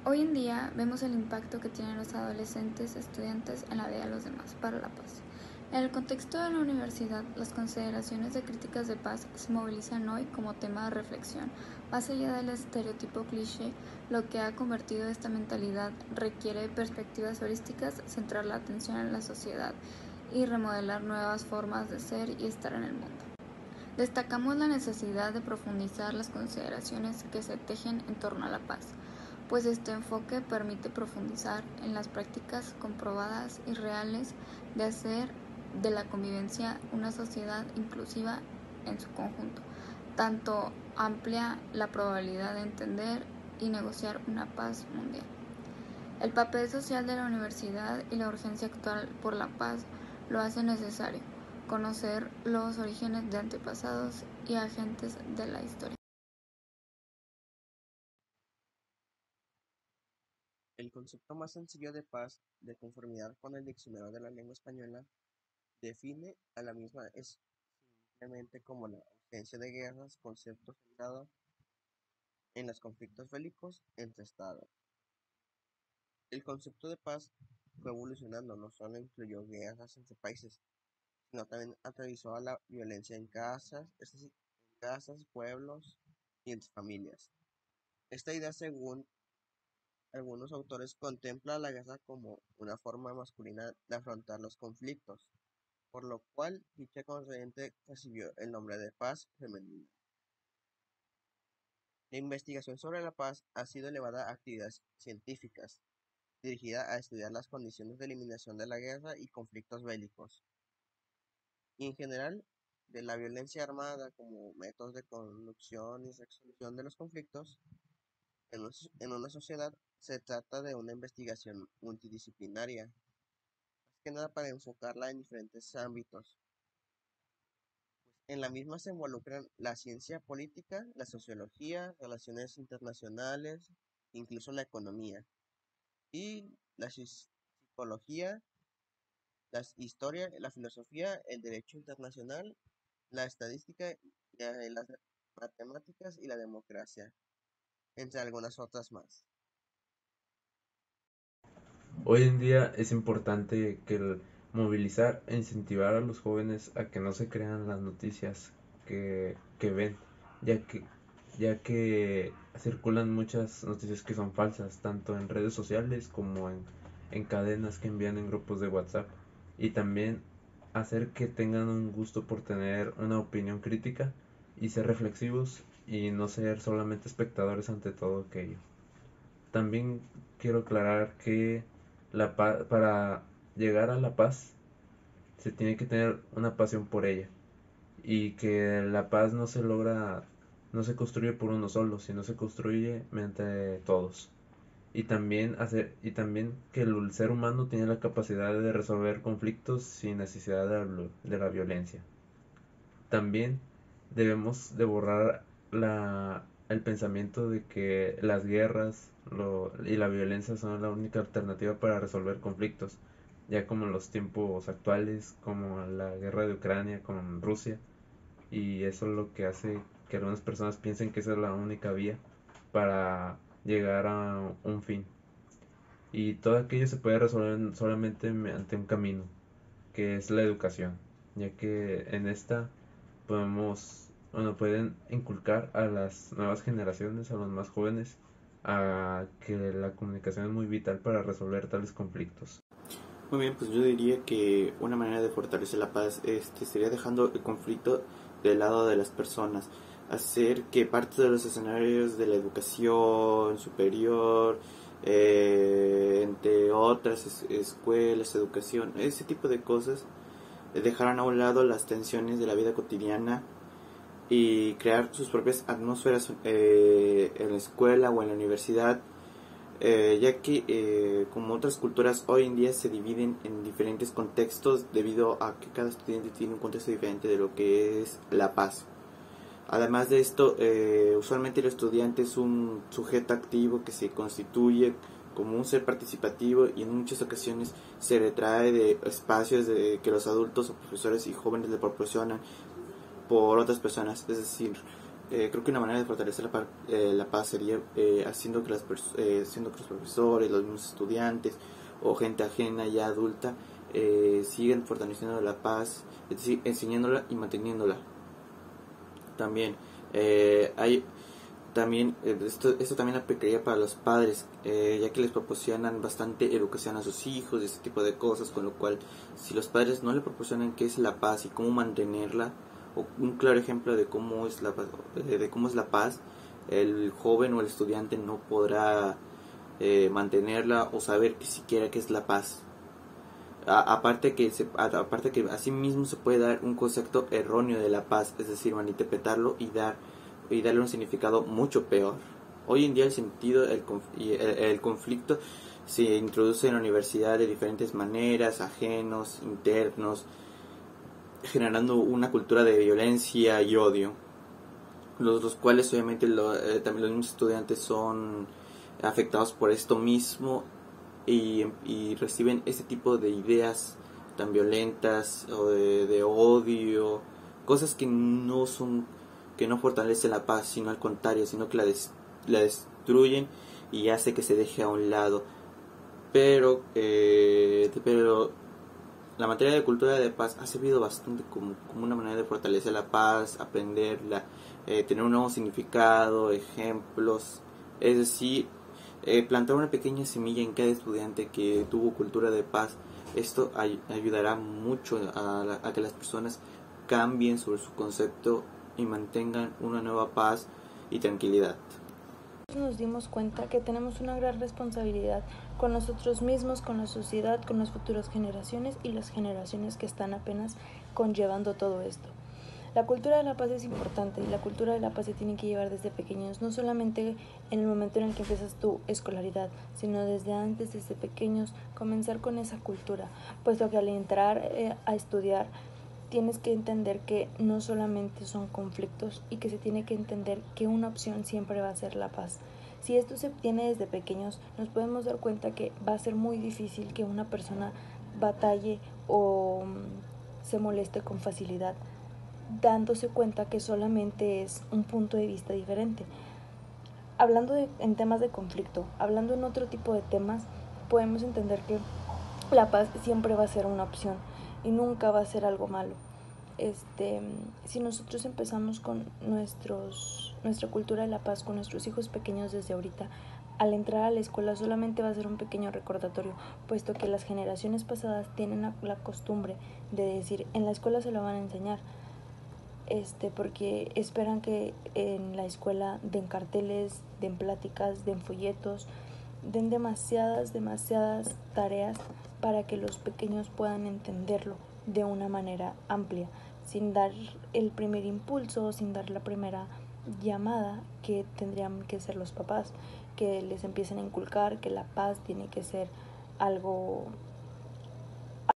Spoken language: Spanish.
Hoy en día vemos el impacto que tienen los adolescentes estudiantes en la vida de los demás para la paz. En el contexto de la universidad, las consideraciones de críticas de paz se movilizan hoy como tema de reflexión. Más allá del estereotipo cliché, lo que ha convertido esta mentalidad requiere perspectivas holísticas, centrar la atención en la sociedad y remodelar nuevas formas de ser y estar en el mundo. Destacamos la necesidad de profundizar las consideraciones que se tejen en torno a la paz, pues este enfoque permite profundizar en las prácticas comprobadas y reales de hacer de la convivencia una sociedad inclusiva en su conjunto, tanto amplia la probabilidad de entender y negociar una paz mundial. El papel social de la universidad y la urgencia actual por la paz lo hace necesario conocer los orígenes de antepasados y agentes de la historia. El concepto más sencillo de paz, de conformidad con el diccionario de la lengua española, define a la misma simplemente como la ausencia de guerras, concepto centrado en los conflictos bélicos entre estados. El concepto de paz fue evolucionando, no solo incluyó guerras entre países, sino también atravesó a la violencia en casas, es decir, en casas, pueblos y entre familias. Esta idea, según algunos autores, contempla la guerra como una forma masculina de afrontar los conflictos, por lo cual dicha corriente recibió el nombre de paz femenina. La investigación sobre la paz ha sido elevada a actividades científicas, dirigida a estudiar las condiciones de eliminación de la guerra y conflictos bélicos, y en general de la violencia armada como métodos de conducción y resolución de los conflictos. En una sociedad se trata de una investigación multidisciplinaria, más que nada para enfocarla en diferentes ámbitos. En la misma se involucran la ciencia política, la sociología, relaciones internacionales, incluso la economía, y la psicología, la historia, la filosofía, el derecho internacional, la estadística, las matemáticas y la democracia, entre algunas otras más. Hoy en día es importante movilizar e incentivar a los jóvenes a que no se crean las noticias que ven, ya que, ya que circulan muchas noticias que son falsas, tanto en redes sociales como en cadenas que envían en grupos de WhatsApp. Y también hacer que tengan un gusto por tener una opinión crítica y ser reflexivos y no ser solamente espectadores ante todo aquello. También quiero aclarar que para llegar a la paz se tiene que tener una pasión por ella y que la paz no se logra, no se construye por uno solo, sino se construye mediante todos. Y también que el ser humano tiene la capacidad de resolver conflictos sin necesidad de la violencia. También debemos de borrar el pensamiento de que las guerras y la violencia son la única alternativa para resolver conflictos, ya como en los tiempos actuales, como la guerra de Ucrania con Rusia, y eso es lo que hace que algunas personas piensen que esa es la única vía para llegar a un fin. Y todo aquello se puede resolver solamente mediante un camino, que es la educación, ya que en esta pueden inculcar a las nuevas generaciones, a los más jóvenes, a que la comunicación es muy vital para resolver tales conflictos. Muy bien, pues yo diría que una manera de fortalecer la paz sería dejando el conflicto del lado de las personas, hacer que parte de los escenarios de la educación superior, entre otras escuelas, educación, ese tipo de cosas, dejaran a un lado las tensiones de la vida cotidiana y crear sus propias atmósferas en la escuela o en la universidad, ya que como otras culturas hoy en día se dividen en diferentes contextos debido a que cada estudiante tiene un contexto diferente de lo que es la paz. Además de esto, usualmente el estudiante es un sujeto activo que se constituye como un ser participativo y en muchas ocasiones se retrae de espacios que los adultos o profesores y jóvenes le proporcionan por otras personas. Es decir, creo que una manera de fortalecer la paz sería haciendo que haciendo que los profesores, los mismos estudiantes o gente ajena ya adulta sigan fortaleciendo la paz, es decir, enseñándola y manteniéndola. También hay también esto también aplicaría para los padres, ya que les proporcionan bastante educación a sus hijos y ese tipo de cosas, con lo cual si los padres no le proporcionan qué es la paz y cómo mantenerla, o un claro ejemplo de cómo es la paz, el joven o el estudiante no podrá mantenerla o saber que siquiera qué es la paz. Aparte que así mismo se puede dar un concepto erróneo de la paz, es decir, malinterpretarlo y darle un significado mucho peor. Hoy en día el conflicto se introduce en la universidad de diferentes maneras, ajenos, internos, generando una cultura de violencia y odio, los cuales obviamente también los mismos estudiantes son afectados por esto mismo y reciben ese tipo de ideas tan violentas o de odio, cosas que no fortalecen la paz, sino al contrario, sino que la destruyen y hace que se deje a un lado. Pero la materia de cultura de paz ha servido bastante como una manera de fortalecer la paz, aprenderla, tener un nuevo significado, ejemplos, es decir, plantar una pequeña semilla en cada estudiante que tuvo cultura de paz. Esto ayudará mucho a que las personas cambien sobre su concepto y mantengan una nueva paz y tranquilidad. Nos dimos cuenta que tenemos una gran responsabilidad con nosotros mismos, con la sociedad, con las futuras generaciones y las generaciones que están apenas conllevando todo esto. La cultura de la paz es importante y la cultura de la paz se tiene que llevar desde pequeños, no solamente en el momento en el que empiezas tu escolaridad, sino desde antes, desde pequeños, comenzar con esa cultura, puesto que al entrar a estudiar tienes que entender que no solamente son conflictos y que se tiene que entender que una opción siempre va a ser la paz. Si esto se obtiene desde pequeños, nos podemos dar cuenta que va a ser muy difícil que una persona batalle o se moleste con facilidad, dándose cuenta que solamente es un punto de vista diferente. Hablando en temas de conflicto, hablando en otro tipo de temas, podemos entender que la paz siempre va a ser una opción y nunca va a ser algo malo. Si nosotros empezamos con nuestra cultura de la paz con nuestros hijos pequeños desde ahorita, al entrar a la escuela solamente va a ser un pequeño recordatorio, puesto que las generaciones pasadas tienen la costumbre de decir, en la escuela se lo van a enseñar, porque esperan que en la escuela den carteles, den pláticas, den folletos, den demasiadas tareas para que los pequeños puedan entenderlo de una manera amplia, sin dar el primer impulso, sin dar la primera llamada que tendrían que ser los papás, que les empiecen a inculcar que la paz tiene que ser algo